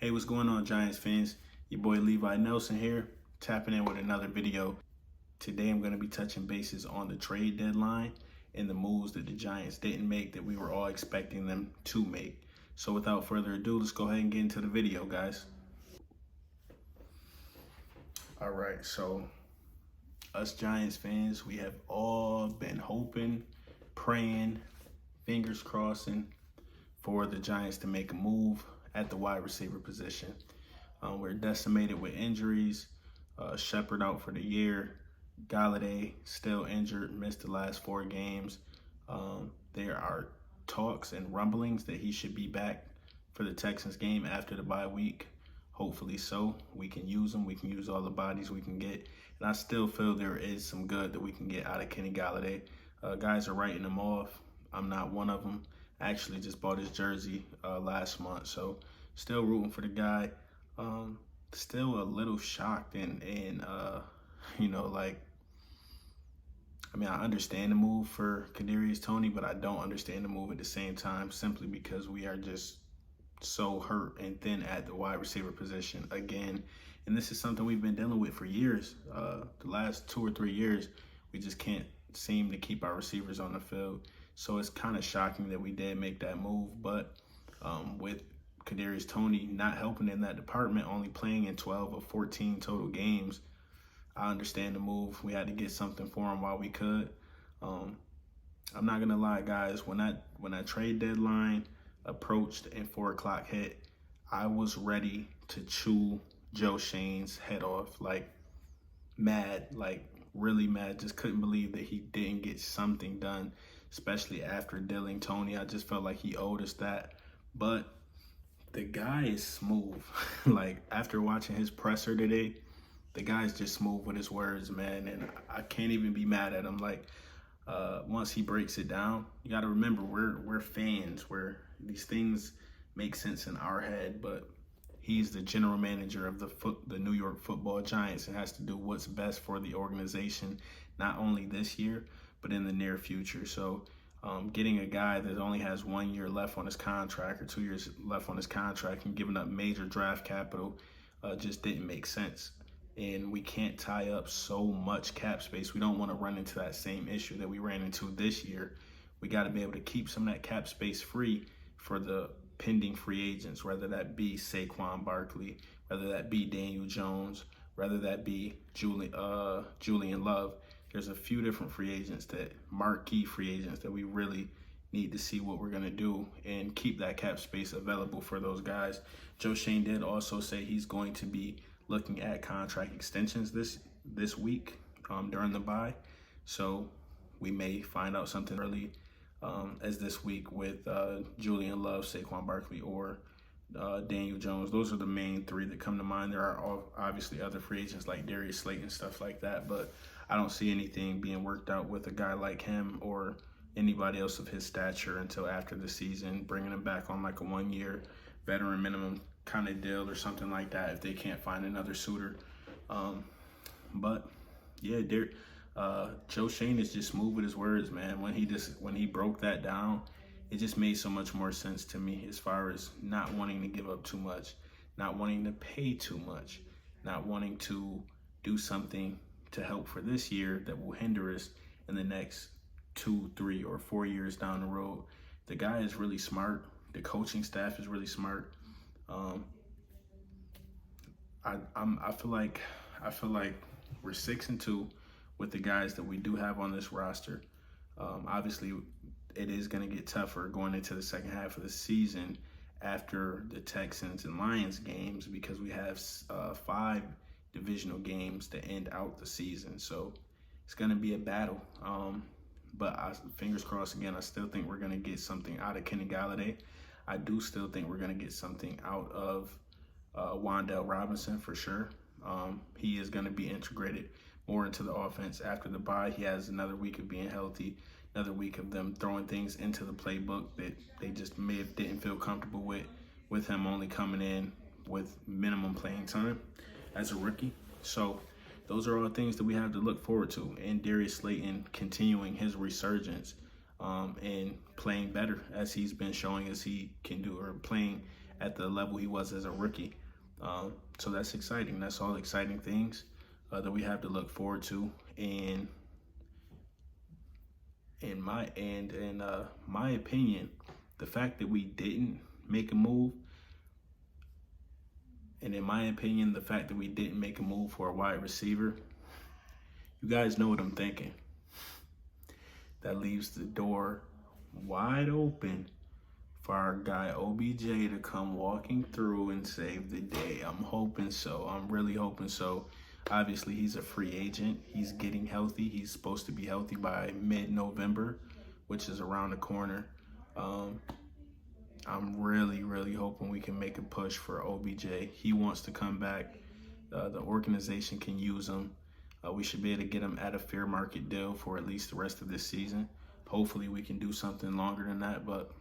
Hey, what's going on, Giants fans? Your boy Levi Nelson here, tapping in with another video. Today I'm going to be touching bases on the trade deadline and the moves that the Giants didn't make that we were all expecting them to make. So without further ado, let's go ahead and get into the video, guys. All right, so us Giants fans, we have all been hoping, praying, fingers crossing for the Giants to make a move at the wide receiver position. We're decimated with injuries. Shepard out for the year. Galladay still injured, missed the last 4 games. There are talks and rumblings that he should be back for the Texans game after the bye week. Hopefully so. We can use him. We can use all the bodies we can get. And I still feel there is some good that we can get out of Kenny Galladay. Guys are writing him off. I'm not one of them. I actually just bought his jersey last month, so still rooting for the guy. Still a little shocked and I understand the move for Kadarius Toney, but I don't understand the move at the same time, simply because we are just so hurt and thin at the wide receiver position again. And this is something we've been dealing with for years. The last 2 or 3 years, we just can't seem to keep our receivers on the field. So it's kind of shocking that we did make that move. But with Kadarius Toney not helping in that department, only playing in 12 of 14 total games, I understand the move. We had to get something for him while we could. I'm not gonna lie, guys. When that trade deadline approached and 4 o'clock hit, I was ready to chew Joe Schoen's head off, like mad, like really mad. Just couldn't believe that he didn't get something done, especially after dealing Toney. I just felt like he owed us that. But the guy is smooth. Like, after watching his presser today, the guy's just smooth with his words, man. And I can't even be mad at him. Like, once he breaks it down, you got to remember, we're fans. These things make sense in our head, but he's the general manager of the New York Football Giants and has to do what's best for the organization, not only this year, but in the near future. So getting a guy that only has 1 year left on his contract or 2 years left on his contract and giving up major draft capital just didn't make sense. And we can't tie up so much cap space. We don't want to run into that same issue that we ran into this year. We got to be able to keep some of that cap space free for the pending free agents, whether that be Saquon Barkley, whether that be Daniel Jones, whether that be Julian Love. There's a few different marquee free agents that we really need to see what we're going to do and keep that cap space available for those guys. Joe Schoen did also say he's going to be looking at contract extensions this week during the bye. So we may find out something early as this week with Julian Love, Saquon Barkley, or Daniel Jones. Those are the main 3 that come to mind. There are obviously other free agents like Darius Slayton and stuff like that, but I don't see anything being worked out with a guy like him or anybody else of his stature until after the season, bringing him back on like a 1 year veteran minimum kind of deal or something like that if they can't find another suitor. But yeah, Joe Schoen is just smooth with his words, man. When he broke that down, it just made so much more sense to me as far as not wanting to give up too much, not wanting to pay too much, not wanting to do something to help for this year that will hinder us in the next 2, 3, or 4 years down the road. The guy is really smart. The coaching staff is really smart. I feel like we're 6-2 with the guys that we do have on this roster. Obviously, it is going to get tougher going into the second half of the season after the Texans and Lions games, because we have 5 divisional games to end out the season. So it's going to be a battle. But fingers crossed again, I still think we're going to get something out of Kenny Galladay. I do still think we're going to get something out of Wan'Dale Robinson for sure. He is going to be integrated more into the offense after the bye. He has another week of being healthy, another week of them throwing things into the playbook that they just didn't feel comfortable with him only coming in with minimum playing time as a rookie. So those are all things that we have to look forward to. And Darius Slayton continuing his resurgence and playing better as he's been showing as he can do, or playing at the level he was as a rookie. So that's exciting. That's all exciting things that we have to look forward to. And in my opinion, the fact that we didn't make a move, and in my opinion, the fact that we didn't make a move for a wide receiver, you guys know what I'm thinking. That leaves the door wide open for our guy OBJ to come walking through and save the day. I'm hoping so. I'm really hoping so. Obviously, he's a free agent. He's getting healthy. He's supposed to be healthy by mid-November, which is around the corner. I'm really, really hoping we can make a push for OBJ. He wants to come back. The organization can use him. We should be able to get him at a fair market deal for at least the rest of this season. Hopefully we can do something longer than that, but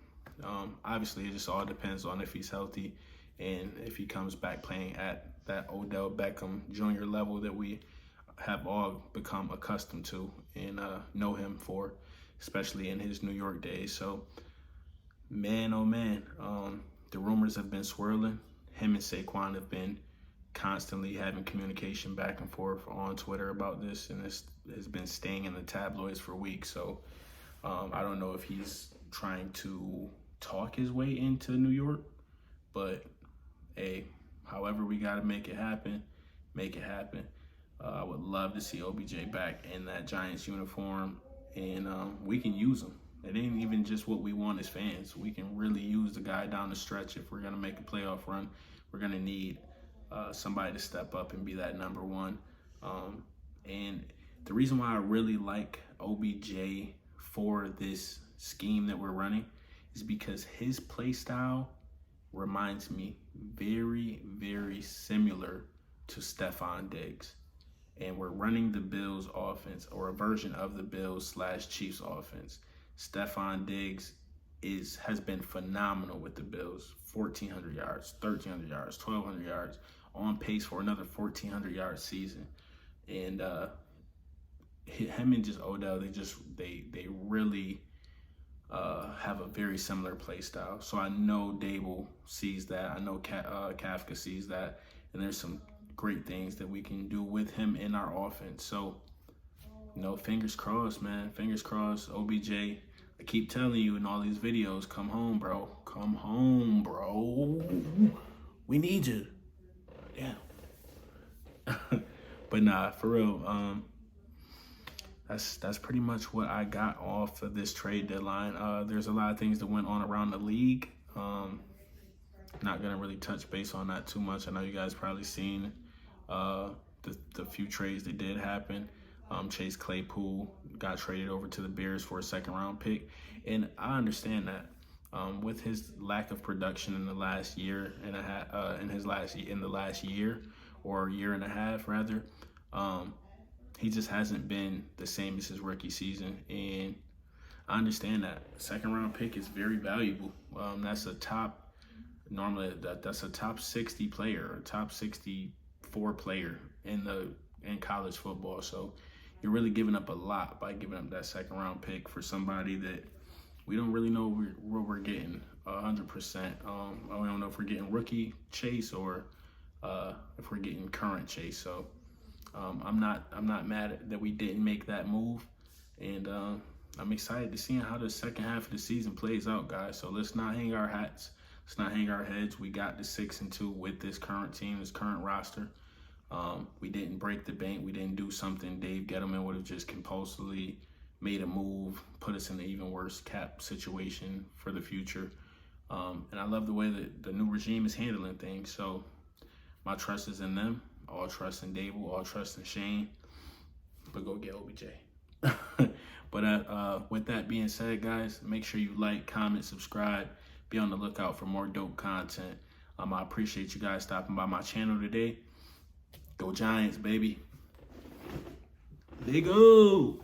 obviously it just all depends on if he's healthy and if he comes back playing at that Odell Beckham Jr. level that we have all become accustomed to and know him for, especially in his New York days. So, man, oh man, the rumors have been swirling. Him and Saquon have been constantly having communication back and forth on Twitter about this, and this has been staying in the tabloids for weeks. So I don't know if he's trying to talk his way into New York, but hey, however we got to make it happen, make it happen. I would love to see OBJ back in that Giants uniform, and we can use him. It ain't even just what we want as fans. We can really use the guy down the stretch. If we're going to make a playoff run, we're going to need somebody to step up and be that number one. And the reason why I really like OBJ for this scheme that we're running is because his play style reminds me very, very similar to Stephon Diggs. And we're running the Bills offense, or a version of the Bills / Chiefs offense. Stephon Diggs has been phenomenal with the Bills. 1,400 yards, 1,300 yards, 1,200 yards, on pace for another 1,400-yard season. And him and just Odell, they really have a very similar play style. So I know Dable sees that. I know Kafka sees that. And there's some great things that we can do with him in our offense. So, fingers crossed, man. Fingers crossed. OBJ, I keep telling you in all these videos, come home, bro. Come home, bro. We need you. Yeah. But nah, for real, that's pretty much what I got off of this trade deadline. There's a lot of things that went on around the league. Not gonna really touch base on that too much. I know you guys probably seen the few trades that did happen. Chase Claypool got traded over to the Bears for a second-round pick, and I understand that. With his lack of production in the last year and a half, in the last year or year and a half rather, he just hasn't been the same as his rookie season, and I understand that. Second-round pick is very valuable. That's a top. Normally, that's a top 60 player, or top 64 player in college football. So you're really giving up a lot by giving up that second-round pick for somebody that we don't really know what we're getting 100%. We don't know if we're getting rookie Chase or if we're getting current Chase. So I'm not mad that we didn't make that move, and I'm excited to see how the second half of the season plays out, guys. So let's not hang our hats. Let's not hang our heads. We got the 6-2 with this current team, this current roster. We didn't break the bank. We didn't do something Dave Gettleman would have just compulsively made a move, put us in an even worse cap situation for the future. And I love the way that the new regime is handling things. So my trust is in them. All trust in Dable, all trust in Shane. But go get OBJ. But with that being said, guys, make sure you like, comment, subscribe. Be on the lookout for more dope content. I appreciate you guys stopping by my channel today. Go Giants, baby. They go.